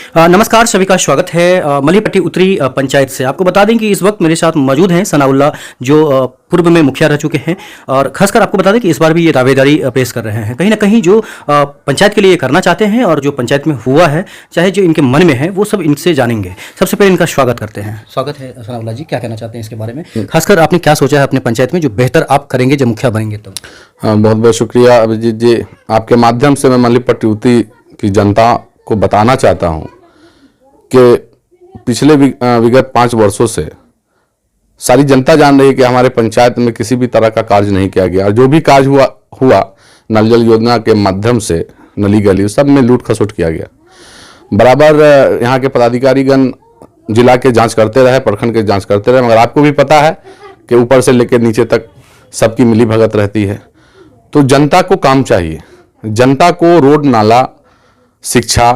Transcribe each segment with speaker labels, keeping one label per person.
Speaker 1: नमस्कार, सभी का स्वागत है मलीपट्टी उत्तरी पंचायत से। आपको बता दें कि इस वक्त मेरे साथ मौजूद हैं सनाउल्लाह, जो पूर्व में मुखिया रह चुके हैं, और खासकर आपको बता दें कि इस बार भी ये दावेदारी पेश कर रहे हैं। कहीं ना कहीं जो पंचायत के लिए करना चाहते हैं और जो पंचायत में हुआ है, चाहे जो इनके मन में है, वो सब इनसे जानेंगे। सबसे पहले इनका स्वागत करते हैं। स्वागत है सनाउल्लाह जी, क्या कहना चाहते हैं इसके बारे में? खासकर आपने क्या सोचा है अपने पंचायत में जो बेहतर आप करेंगे जब मुखिया बनेंगे तो?
Speaker 2: हाँ, बहुत बहुत शुक्रिया अभिजीत जी। आपके माध्यम से मैं मलीपट्टी उत्तरी की जनता को बताना चाहता हूँ कि पिछले विगत 5 वर्षों से सारी जनता जान रही है कि हमारे पंचायत में किसी भी तरह का कार्य नहीं किया गया, और जो भी कार्य हुआ नल जल योजना के माध्यम से नली गली सब में लूट खसोट किया गया। बराबर यहाँ के पदाधिकारीगण जिला के जांच करते रहे, प्रखंड के जांच करते रहे, मगर आपको भी पता है कि ऊपर से लेकर नीचे तक सबकी मिली भगत रहती है। तो जनता को काम चाहिए, जनता को रोड नाला, शिक्षा,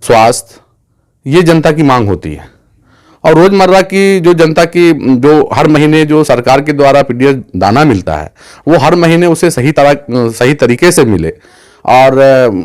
Speaker 2: स्वास्थ्य, ये जनता की मांग होती है। और रोजमर्रा की जो जनता की जो हर महीने जो सरकार के द्वारा पीडीएस दाना मिलता है, वो हर महीने उसे सही तरीके से मिले, और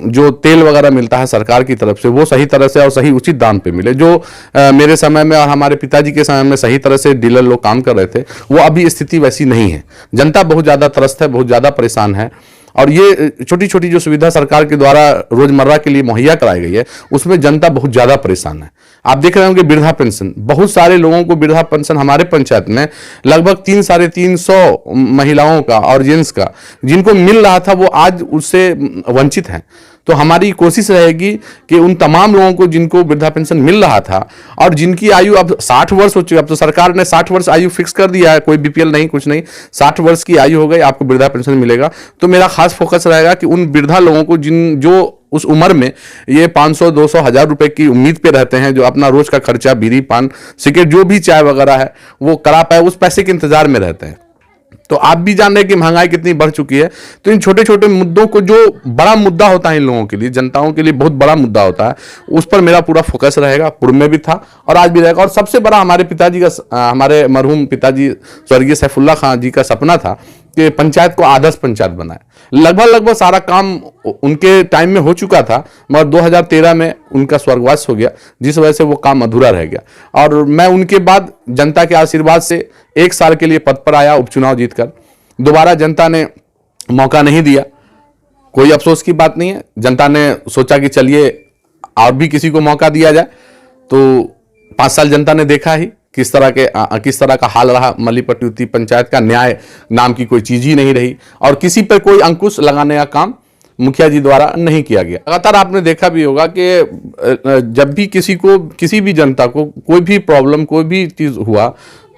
Speaker 2: जो तेल वगैरह मिलता है सरकार की तरफ से वो सही तरह से और सही उचित दाम पे मिले। जो मेरे समय में और हमारे पिताजी के समय में सही तरह से डीलर लोग काम कर रहे थे, वो अभी स्थिति वैसी नहीं है। जनता बहुत ज़्यादा त्रस्त है, बहुत ज़्यादा परेशान है, और ये छोटी छोटी जो सुविधा सरकार के द्वारा रोजमर्रा के लिए मुहैया कराई गई है, उसमें जनता बहुत ज़्यादा परेशान है। आप देख रहे होंगे वृद्धा पेंशन, बहुत सारे लोगों को वृद्धा पेंशन हमारे पंचायत में लगभग 300-350 महिलाओं का और जेंट्स का जिनको मिल रहा था, वो आज उससे वंचित हैं। तो हमारी कोशिश रहेगी कि उन तमाम लोगों को जिनको वृद्धा पेंशन मिल रहा था और जिनकी आयु अब 60 वर्ष हो चुकी है, अब तो सरकार ने 60 वर्ष आयु फिक्स कर दिया है, कोई बीपीएल नहीं, कुछ नहीं, 60 वर्ष की आयु हो गई, आपको वृद्धा पेंशन मिलेगा। तो मेरा खास फोकस रहेगा कि उन वृद्धा लोगों को जो उस उम्र में ये 500, 200, 1000 रुपए की उम्मीद पे रहते हैं, जो अपना रोज का खर्चा, बीड़ी, पान, सिगरेट, जो भी चाय वगैरह है वो करा पाए, उस पैसे के इंतजार में रहते हैं। तो आप भी जान रहे हैं कि महंगाई कितनी बढ़ चुकी है। तो इन छोटे छोटे मुद्दों को, जो बड़ा मुद्दा होता है इन लोगों के लिए, जनताओं के लिए बहुत बड़ा मुद्दा होता है, उस पर मेरा पूरा फोकस रहेगा। पूर्व में भी था और आज भी रहेगा। और सबसे बड़ा हमारे पिताजी का, हमारे मरहूम पिताजी स्वर्गीय सैफुल्लाह खां जी का सपना था कि पंचायत को आदर्श पंचायत बनाए। लगभग सारा काम उनके टाइम में हो चुका था, मगर 2013 में उनका स्वर्गवास हो गया, जिस वजह से वो काम अधूरा रह गया। और मैं उनके बाद जनता के आशीर्वाद से 1 साल के लिए पद पर आया, उपचुनाव जीतकर। दोबारा जनता ने मौका नहीं दिया, कोई अफसोस की बात नहीं है। जनता ने सोचा कि चलिए और भी किसी को मौका दिया जाए। तो 5 साल जनता ने देखा ही किस तरह का हाल रहा। मलीपट्टी उत्तरी पंचायत का न्याय नाम की कोई चीज ही नहीं रही, और किसी पर कोई अंकुश लगाने का काम मुखिया जी द्वारा नहीं किया गया। लगातार आपने देखा भी होगा कि जब भी किसी भी जनता को कोई भी प्रॉब्लम, कोई भी चीज हुआ,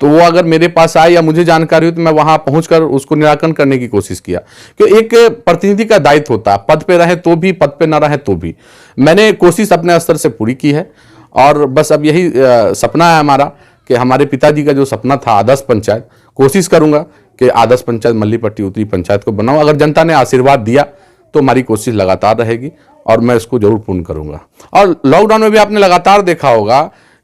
Speaker 2: तो वो अगर मेरे पास आए या मुझे जानकारी हुई, तो मैं वहां पहुंचकर उसको निराकरण करने की कोशिश किया। क्योंकि एक प्रतिनिधि का दायित्व होता है, पद पे रहे तो भी, पद पे ना रहे तो भी। मैंने कोशिश अपने स्तर से पूरी की है, और बस अब यही सपना है हमारा कि हमारे पिताजी का जो सपना था आदर्श पंचायत, कोशिश करूंगा कि आदर्श पंचायत मलीपट्टी उत्तरी पंचायत को बनाऊं। अगर जनता ने आशीर्वाद दिया तो हमारी कोशिश लगातार रहेगी, और मैं इसको जरूर पूर्ण करूंगा। और लॉकडाउन में भी आपने लगातार देखा होगा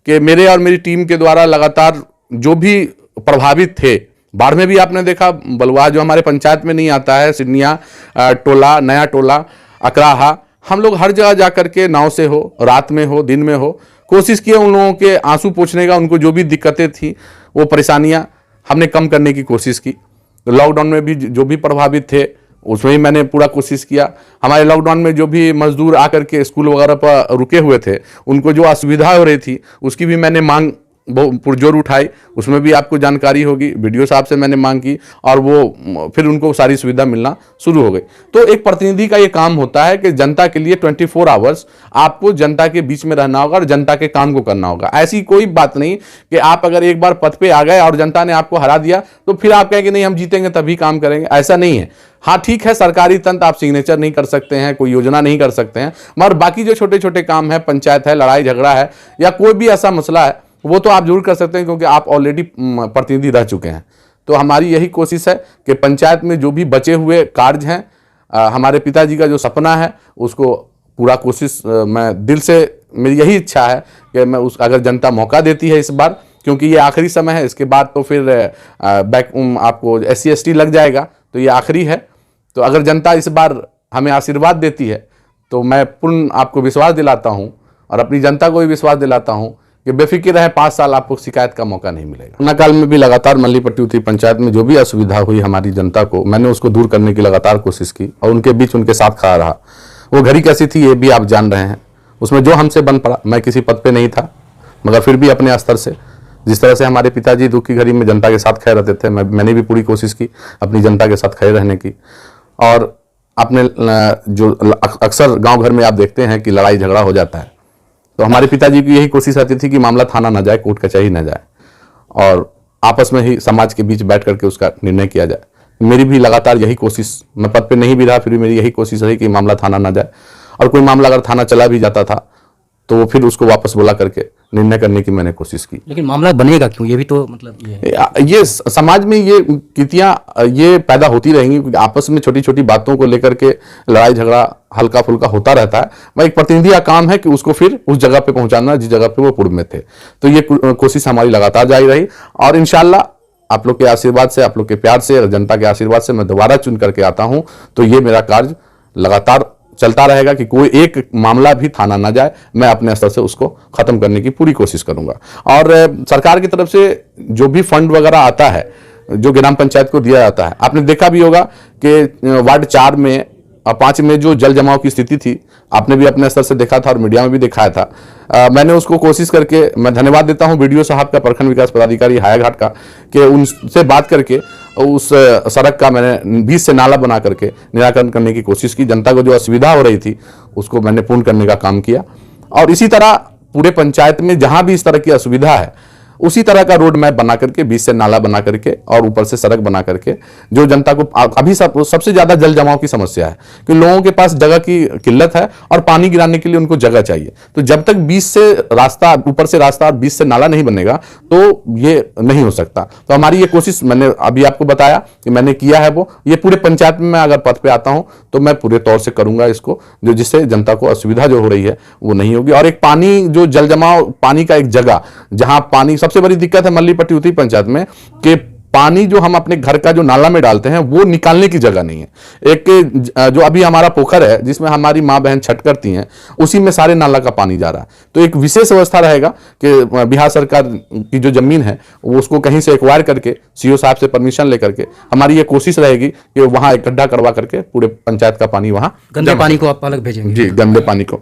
Speaker 2: कि मेरे और मेरी टीम के द्वारा लगातार जो भी प्रभावित थे, बाढ़ में भी आपने देखा, बलुआ जो हमारे पंचायत में नहीं आता है, सिडनिया टोला, नया टोला, अकराहा, हम लोग हर जगह जाकर के नाव से हो, रात में हो, दिन में हो, कोशिश किया उन लोगों के आंसू पोंछने का। उनको जो भी दिक्कतें थी, वो परेशानियां हमने कम करने की कोशिश की। लॉकडाउन में भी जो भी प्रभावित थे, उसमें ही मैंने पूरा कोशिश किया। हमारे लॉकडाउन में जो भी मजदूर आकर के स्कूल वगैरह पर रुके हुए थे, उनको जो असुविधा हो रही थी, उसकी भी मैंने मांग पुरजोर उठाई। उसमें भी आपको जानकारी होगी, वीडियो साहब से मैंने मांग की, और वो फिर उनको सारी सुविधा मिलना शुरू हो गई। तो एक प्रतिनिधि का ये काम होता है कि जनता के लिए 24 आवर्स आपको जनता के बीच में रहना होगा और जनता के काम को करना होगा। ऐसी कोई बात नहीं कि आप अगर एक बार पद पे आ गए और जनता ने आपको हरा दिया तो फिर आप कहेंगे नहीं हम जीतेंगे तभी काम करेंगे, ऐसा नहीं है। हाँ ठीक है, सरकारी तंत्र आप सिग्नेचर नहीं कर सकते हैं, कोई योजना नहीं कर सकते हैं, मगर बाकी जो छोटे छोटे काम है, पंचायत है, लड़ाई झगड़ा है, या कोई भी ऐसा मसला है, वो तो आप जरूर कर सकते हैं, क्योंकि आप ऑलरेडी प्रतिनिधि रह चुके हैं। तो हमारी यही कोशिश है कि पंचायत में जो भी बचे हुए कार्य हैं, हमारे पिताजी का जो सपना है, उसको पूरा कोशिश मैं दिल से, मेरी यही इच्छा है कि मैं अगर जनता मौका देती है इस बार, क्योंकि ये आखिरी समय है, इसके बाद तो फिर आपको SC ST लग जाएगा, तो ये आखिरी है। तो अगर जनता इस बार हमें आशीर्वाद देती है, तो मैं पूर्ण आपको विश्वास दिलाता हूँ और अपनी जनता को भी विश्वास दिलाता हूं कि बेफिक्र रहे, 5 साल आपको शिकायत का मौका नहीं मिलेगा। कोरोना काल में भी लगातार मल्लीपट्टी उत्तरी पंचायत में जो भी असुविधा हुई हमारी जनता को, मैंने उसको दूर करने की लगातार कोशिश की और उनके बीच उनके साथ खड़ा रहा। वो घड़ी कैसी थी ये भी आप जान रहे हैं, उसमें जो हमसे बन पड़ा, मैं किसी पद पे नहीं था मगर फिर भी अपने स्तर से, जिस तरह से हमारे पिताजी दुख की घड़ी में जनता के साथ खड़े रहते थे, मैंने भी पूरी कोशिश की अपनी जनता के साथ खड़े रहने की। और आपने जो अक्सर गांव घर में आप देखते हैं कि लड़ाई झगड़ा हो जाता है, तो हमारे पिताजी की यही कोशिश रहती थी कि मामला थाना ना जाए, कोर्ट कचहरी ना जाए और आपस में ही समाज के बीच बैठ करके उसका निर्णय किया जाए। मेरी भी लगातार यही कोशिश, मैं पद पे नहीं भी रहा फिर भी मेरी यही कोशिश रही कि मामला थाना ना जाए, और कोई मामला अगर थाना चला भी जाता था तो फिर उसको वापस बुला करके निर्णय करने की मैंने कोशिश की।
Speaker 1: लेकिन मामला बनेगा क्यों, ये भी तो मतलब
Speaker 2: ये समाज में ये कितियां ये पैदा होती रहेंगी क्योंकि आपस में छोटी छोटी बातों को लेकर के लड़ाई झगड़ा हल्का फुल्का होता रहता है। मैं एक प्रतिनिधि का काम है कि उसको फिर उस जगह पे पहुंचाना जिस जगह पे वो पूर्व में थे। तो ये कोशिश हमारी लगातार जारी रही और इंशाल्लाह आप लोग के आशीर्वाद से, आप लोग के प्यार से और जनता के आशीर्वाद से मैं दोबारा चुन करके आता हूं तो ये मेरा कार्य लगातार चलता रहेगा कि कोई एक मामला भी थाना ना जाए, मैं अपने स्तर से उसको खत्म करने की पूरी कोशिश करूंगा। और सरकार की तरफ से जो भी फंड वगैरह आता है जो ग्राम पंचायत को दिया जाता है, आपने देखा भी होगा कि वार्ड 4 में और 5 में जो जल जमाव की स्थिति थी, आपने भी अपने स्तर से देखा था और मीडिया में भी दिखाया था। मैंने उसको कोशिश करके, मैं धन्यवाद देता हूं बीडीओ साहब का, प्रखंड विकास पदाधिकारी हायाघाट का, कि उनसे बात करके उस सड़क का मैंने बीच से नाला बना करके निराकरण करने की कोशिश की। जनता को जो असुविधा हो रही थी उसको मैंने पूर्ण करने का काम किया। और इसी तरह पूरे पंचायत में जहां भी इस तरह की असुविधा है उसी तरह का रोड मैप बना करके, बीच से नाला बना करके और ऊपर से सड़क बना करके, जो जनता को अभी सबसे ज्यादा जल जमाव की समस्या है कि लोगों के पास जगह की किल्लत है और पानी गिराने के लिए उनको जगह चाहिए। तो जब तक बीच से रास्ता, ऊपर से रास्ता और बीच से नाला नहीं बनेगा तो ये नहीं हो सकता। तो हमारी ये कोशिश, मैंने अभी आपको बताया कि मैंने किया है, वो ये पूरे पंचायत में मैं अगर पद पे आता हूं तो मैं पूरे तौर से करूंगा इसको, जो जिससे जनता को असुविधा जो हो रही है वो नहीं होगी। और एक पानी जो जल जमाव, पानी का एक जगह जहां पानी, सबसे बड़ी दिक्कत है मल्लीपट्टी उत्तरी पंचायत में कि पानी जो हम अपने घर का जो नाला में डालते हैं वो निकालने की जगह नहीं है। एक जो अभी हमारा पोखर है जिसमें हमारी माँ बहन छठ करती हैं, उसी में सारे नाला का पानी जा रहा है। तो एक विशेष व्यवस्था रहेगा कि बिहार सरकार की जो जमीन है वो उसको कहीं से एक्वायर करके सीओ साहब से परमिशन लेकर के, हमारी ये कोशिश रहेगी कि वहां एक गड्ढा करवा करके पूरे पंचायत का पानी वहां,
Speaker 1: गंदे पानी को आप अलग भेजेंगे?
Speaker 2: जी, गंदे पानी को।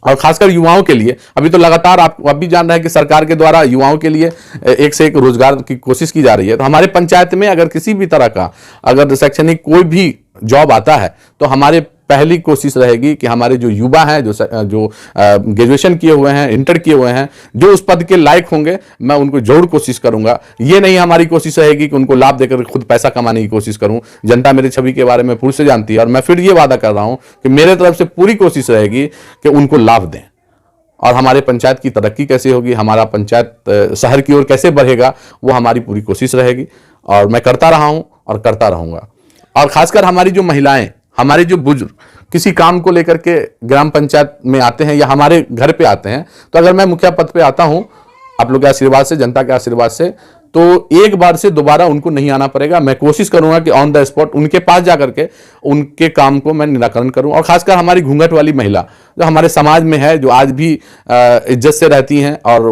Speaker 2: और खासकर युवाओं के लिए अभी तो लगातार आप भी जान रहे हैं कि सरकार के द्वारा युवाओं के लिए एक से एक रोजगार की कोशिश की जा रही है। तो हमारे पंचायत में अगर किसी भी तरह का अगर शैक्षणिक कोई भी जॉब आता है तो हमारे पहली कोशिश रहेगी कि हमारे जो युवा हैं, जो ग्रेजुएशन किए हुए हैं, इंटर किए हुए हैं, जो उस पद के लायक होंगे, मैं उनको जरूर कोशिश करूंगा। ये नहीं हमारी कोशिश रहेगी कि उनको लाभ देकर खुद पैसा कमाने की कोशिश करूं। जनता मेरी छवि के बारे में पूरी से जानती है और मैं फिर ये वादा कर रहा हूं कि मेरे तरफ से पूरी कोशिश रहेगी कि उनको लाभ दें। और हमारे पंचायत की तरक्की कैसे होगी, हमारा पंचायत शहर की ओर कैसे बढ़ेगा, वो हमारी पूरी कोशिश रहेगी और मैं करता रहा हूं और करता रहूंगा। और खासकर हमारी जो महिलाएं, हमारे जो बुजुर्ग किसी काम को लेकर के ग्राम पंचायत में आते हैं या हमारे घर पे आते हैं, तो अगर मैं मुखिया पद पे आता हूं आप लोग के आशीर्वाद से, जनता के आशीर्वाद से, तो एक बार से दोबारा उनको नहीं आना पड़ेगा। मैं कोशिश करूंगा कि ऑन द स्पॉट उनके पास जाकर के उनके काम को मैं निराकरण करूं। और खासकर हमारी घूंघट वाली महिला जो हमारे समाज में है, जो आज भी इज्जत से रहती हैं और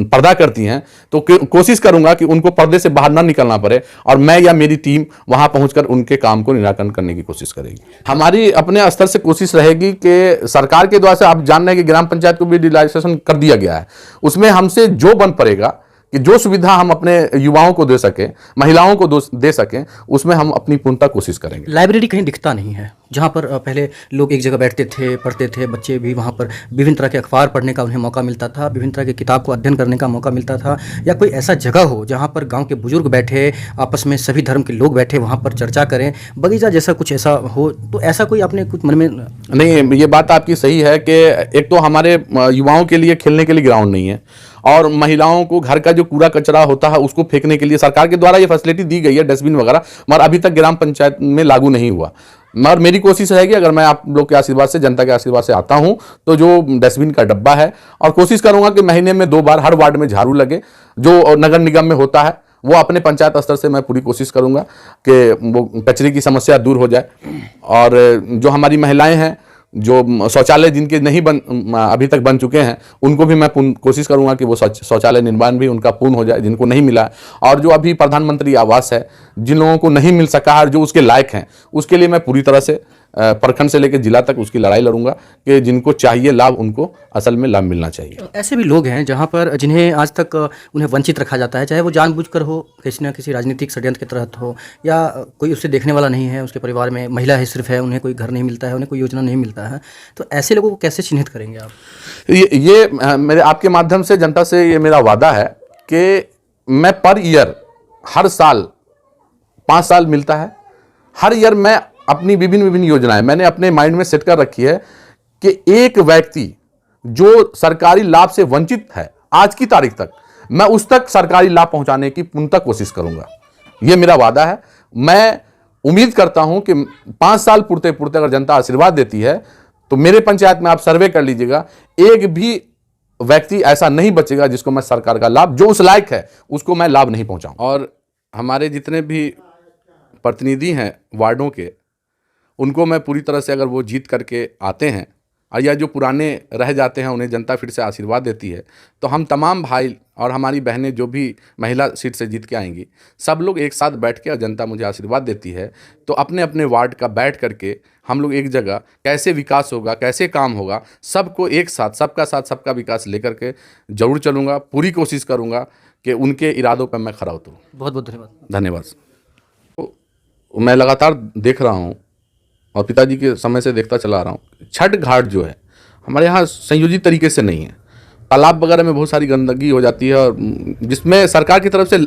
Speaker 2: पर्दा करती हैं, तो कोशिश करूंगा कि उनको पर्दे से बाहर ना निकलना पड़े और मैं या मेरी टीम वहां पहुंचकर उनके काम को निराकरण करने की कोशिश करेगी। हमारी अपने स्तर से कोशिश रहेगी कि सरकार के द्वारा से, आप जान रहे हैं कि ग्राम पंचायत को भी डिजिटलाइजेशन कर दिया गया है, उसमें हमसे जो बन पड़ेगा कि जो सुविधा हम अपने युवाओं को दे सकें, महिलाओं को दे सकें, उसमें हम अपनी पूर्णतः कोशिश करेंगे।
Speaker 1: लाइब्रेरी कहीं दिखता नहीं है, जहाँ पर पहले लोग एक जगह बैठते थे, पढ़ते थे, बच्चे भी वहाँ पर विभिन्न तरह के अखबार पढ़ने का उन्हें मौका मिलता था, विभिन्न तरह के किताब को अध्ययन करने का मौका मिलता था। या कोई ऐसा जगह हो जहाँ पर गांव के बुजुर्ग बैठे, आपस में सभी धर्म के लोग बैठे, वहाँ पर चर्चा करें, बगीचा जैसा कुछ ऐसा हो, तो ऐसा कोई आपने कुछ मन में?
Speaker 2: नहीं, ये बात आपकी सही है कि एक तो हमारे युवाओं के लिए खेलने के लिए ग्राउंड नहीं है और महिलाओं को घर का जो कूड़ा कचरा होता है उसको फेंकने के लिए सरकार के द्वारा ये फैसिलिटी दी गई है, डस्टबिन वगैरह, मगर अभी तक ग्राम पंचायत में लागू नहीं हुआ। मगर मेरी कोशिश रहेगी, अगर मैं आप लोग के आशीर्वाद से, जनता के आशीर्वाद से आता हूं, तो जो डस्टबिन का डब्बा है, और कोशिश करूंगा कि महीने में 2 बार हर वार्ड में झाड़ू लगे, जो नगर निगम में होता है वो अपने पंचायत स्तर से मैं पूरी कोशिश करूंगा कि वो कचरे की समस्या दूर हो जाए। और जो हमारी महिलाएं हैं जो शौचालय जिनके नहीं अभी तक बन चुके हैं उनको भी मैं कोशिश करूंगा कि वो शौचालय निर्माण भी उनका पूर्ण हो जाए, जिनको नहीं मिला है। और जो अभी प्रधानमंत्री आवास है, जिन लोगों को नहीं मिल सका है, जो उसके लायक हैं, उसके लिए मैं पूरी तरह से प्रखंड से लेकर जिला तक उसकी लड़ाई लड़ूंगा कि जिनको चाहिए लाभ, उनको असल में लाभ मिलना चाहिए।
Speaker 1: ऐसे भी लोग हैं जहाँ पर जिन्हें आज तक उन्हें वंचित रखा जाता है, चाहे वो जानबूझकर हो, किसी न किसी राजनीतिक षड्यंत्र के तहत हो, या कोई उससे देखने वाला नहीं है, उसके परिवार में महिला है सिर्फ है, उन्हें कोई घर नहीं मिलता है, उन्हें कोई योजना नहीं मिलता है। तो ऐसे लोगों को कैसे चिन्हित करेंगे आप?
Speaker 2: ये मेरे आपके माध्यम से जनता से ये मेरा वादा है कि मैं पर ईयर, हर साल 5 साल मिलता है, हर ईयर मैं अपनी विभिन्न योजनाएं मैंने अपने माइंड में सेट कर रखी है कि एक व्यक्ति जो सरकारी लाभ से वंचित है आज की तारीख तक, मैं उस तक सरकारी लाभ पहुंचाने की पूर्णतः कोशिश करूंगा। यह मेरा वादा है। मैं उम्मीद करता हूं कि 5 साल पूर्ते पूर्ते अगर जनता आशीर्वाद देती है तो मेरे पंचायत में आप सर्वे कर लीजिएगा, एक भी व्यक्ति ऐसा नहीं बचेगा जिसको मैं सरकार का लाभ, जो उस लायक है, उसको मैं लाभ नहीं पहुंचाऊं। और हमारे जितने भी प्रतिनिधि हैं वार्डों के, उनको मैं पूरी तरह से, अगर वो जीत करके आते हैं और या जो पुराने रह जाते हैं उन्हें जनता फिर से आशीर्वाद देती है, तो हम तमाम भाई और हमारी बहनें जो भी महिला सीट से जीत के आएंगी, सब लोग एक साथ बैठ के, और जनता मुझे आशीर्वाद देती है तो अपने अपने वार्ड का बैठ करके हम लोग एक जगह कैसे विकास होगा, कैसे काम होगा, सबको एक साथ, सबका साथ सबका विकास लेकर के जरूर चलूँगा। पूरी कोशिश करूँगा कि उनके इरादों पर मैं खरा उतरूँ।
Speaker 1: बहुत बहुत धन्यवाद।
Speaker 2: धन्यवाद। तो मैं लगातार देख रहा हूँ और पिताजी के समय से देखता चला रहा हूँ, छठ घाट जो है हमारे यहाँ संयोजित तरीके से नहीं है। तालाब वगैरह में बहुत सारी गंदगी हो जाती है, और जिसमें सरकार की तरफ से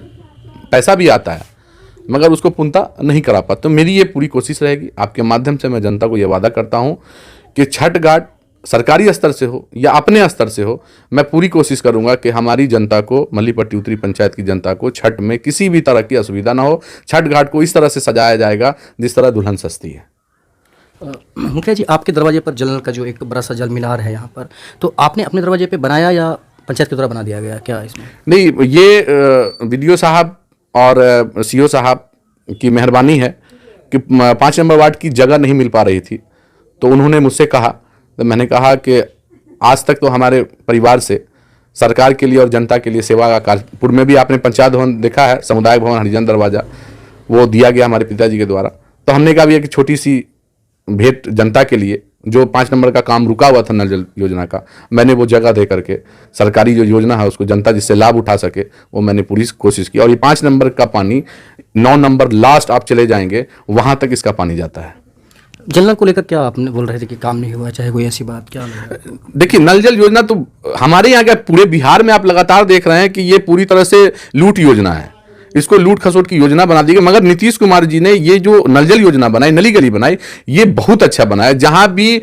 Speaker 2: पैसा भी आता है मगर उसको पूर्णतः नहीं करा पाता। तो मेरी ये पूरी कोशिश रहेगी, आपके माध्यम से मैं जनता को ये वादा करता हूँ कि छठ घाट सरकारी स्तर से हो या अपने स्तर से हो, मैं पूरी कोशिश करूंगा कि हमारी जनता को, मल्लीपट्टी उत्तरी पंचायत की जनता को छठ में किसी भी तरह की असुविधा ना हो। छठ घाट को इस तरह से सजाया जाएगा जिस तरह दुल्हन सजती है।
Speaker 1: मुखिया जी, आपके दरवाजे पर जल का जो एक बड़ा सा जल मीनार है यहाँ पर, तो आपने अपने दरवाजे पे बनाया या पंचायत के द्वारा बना दिया गया क्या इसमें?
Speaker 2: नहीं, ये वीडियो साहब और सीओ साहब की मेहरबानी है कि 5 नंबर वार्ड की जगह नहीं मिल पा रही थी, तो उन्होंने मुझसे कहा, तो मैंने कहा कि आज तक तो हमारे परिवार से सरकार के लिए और जनता के लिए सेवा का कार्य, पूर्व में भी आपने पंचायत भवन देखा है, समुदाय भवन हरिजन दरवाजा, वो दिया गया हमारे पिताजी के द्वारा। तो हमने कहा भी एक छोटी सी भेंट जनता के लिए, जो 5 नंबर का काम रुका हुआ था नल जल योजना का, मैंने वो जगह दे करके सरकारी जो योजना है उसको जनता जिससे लाभ उठा सके, वो मैंने पूरी कोशिश की। और ये 5 नंबर का पानी 9 नंबर लास्ट आप चले जाएंगे वहां तक इसका पानी जाता है।
Speaker 1: जल नल को लेकर क्या आपने बोल रहे थे कि काम नहीं हुआ, चाहे कोई ऐसी बात क्या?
Speaker 2: देखिए, नल जल योजना तो हमारे यहाँ क्या, पूरे बिहार में आप लगातार देख रहे हैं कि ये पूरी तरह से लूट योजना है, इसको लूट खसोट की योजना बना दी गई। मगर नीतीश कुमार जी ने ये जो नल जल योजना बनाई, नली गली बनाई, ये बहुत अच्छा बनाया। जहां भी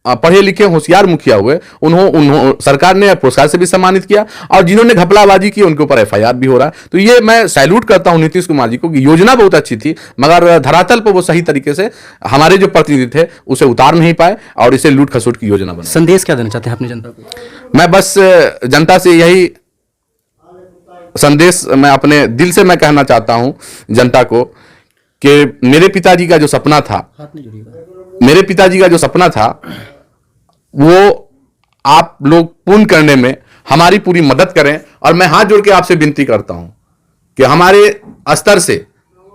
Speaker 2: पढ़े लिखे होशियार मुखिया हुए, उन्होंने सरकार ने पुरस्कार से भी सम्मानित किया, और जिन्होंने घपलाबाजी की उनके ऊपर FIR भी हो रहा है। तो ये मैं सैल्यूट करता हूं नीतीश कुमार जी को कि योजना बहुत अच्छी थी, मगर धरातल पर वो सही तरीके से हमारे जो प्रतिनिधि थे उसे उतार नहीं पाए और इसे लूट खसोट की योजना बनाई।
Speaker 1: संदेश क्या देना चाहते हैं अपनी जनता को?
Speaker 2: मैं बस जनता से यही संदेश मैं अपने दिल से मैं कहना चाहता हूं जनता को कि मेरे पिताजी का जो सपना था, मेरे पिताजी का जो सपना था वो आप लोग पूर्ण करने में हमारी पूरी मदद करें। और मैं हाथ जोड़ के आपसे विनती करता हूं कि हमारे स्तर से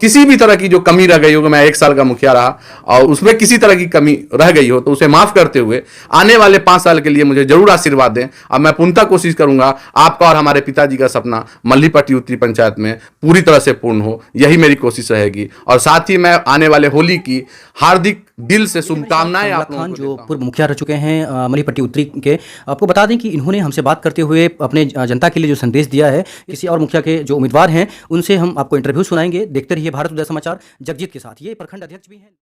Speaker 2: किसी भी तरह की जो कमी रह गई हो, मैं 1 साल का मुखिया रहा और उसमें किसी तरह की कमी रह गई हो तो उसे माफ करते हुए आने वाले 5 साल के लिए मुझे जरूर आशीर्वाद दें। और मैं पूर्णतः कोशिश करूंगा आपका और हमारे पिताजी का सपना मल्लीपट्टी उत्तरी पंचायत में पूरी तरह से पूर्ण हो, यही मेरी कोशिश रहेगी। और साथ ही मैं आने वाले होली की हार्दिक दिल से शुभकामनाएं आप लोगों को
Speaker 1: जो पूर्व मुखिया रह चुके हैं मल्लीपट्टी उत्तरी के, आपको बता दें कि इन्होंने हमसे बात करते हुए अपने जनता के लिए जो संदेश दिया है, किसी और मुखिया के जो उम्मीदवार हैं उनसे हम आपको इंटरव्यू सुनाएंगे। देखते रहिए भारत उदय समाचार जगजीत के साथ। ये प्रखंड अध्यक्ष भी हैं।